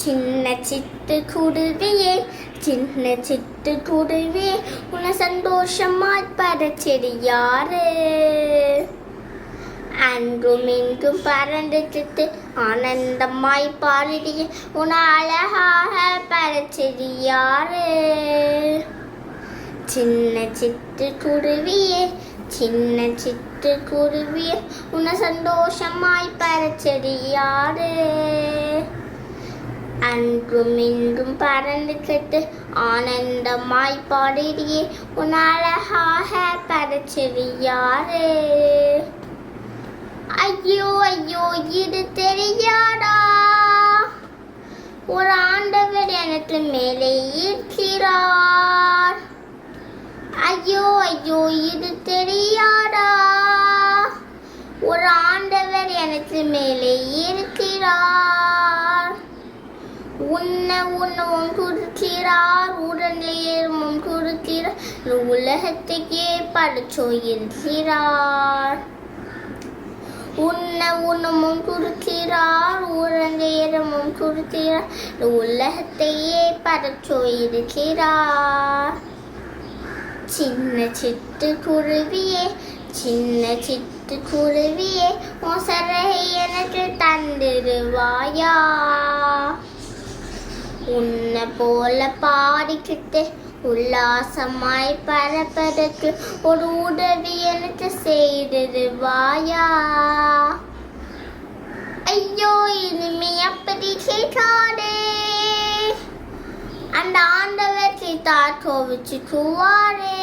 சின்ன சிட்டுக்குருவியே சின்ன சிட்டுக்குருவியே உன்னை சந்தோஷமாய் பறச்செடி யாரு அன்றும் இன்றும் பறந்துட்டு ஆனந்தமாய் பாடிய உன்னை அழகாக பறச்செடி யாரு சின்ன சிட்டுக்குருவியே சின்ன சிட்டுக்குருவியே உன்னை சந்தோஷமாய் பறச்செடி யாரு அன்றும் இன்றும் பறந்துகிட்டு ஆனந்தமாய் பாடியே உன் அழகாக பறச்செடி யாரு ஐயோ ஐயோ இது தெரியாதா ஒரு ஆண்டவர் எனக்கு மேலே இருக்கிறார் ஐயோ ஐயோ இது தெரியாதா ஒரு ஆண்டவர் எனக்கு மேலே இருக்கிறார் உண்ணவும் கொடுக்கிறார் உடனேயும் கொடுக்கிறார் உலகத்தையே படைச்சோ இருக்கிறார் உண்ணவும் கொடுக்கிறார் உடனேயும் கொடுக்கிறார் உலகத்தையே படைச்சோ இருக்கிறார் சின்ன சிட்டுக்குருவியே சின்ன சிட்டுக்குருவியே உன் சரகை எனக்கு தந்துடுவாயா உன்னை போல பாடிக்கிட்டு உல்லாசமாய் பறப்பதற்கு ஒரு உதவி எனக்கு செய்திடுவாயா ஐயோ இனிமே அப்படி கேட்காதே அந்த ஆண்டவர் கேட்டா கோவிச்சுக்குவாரே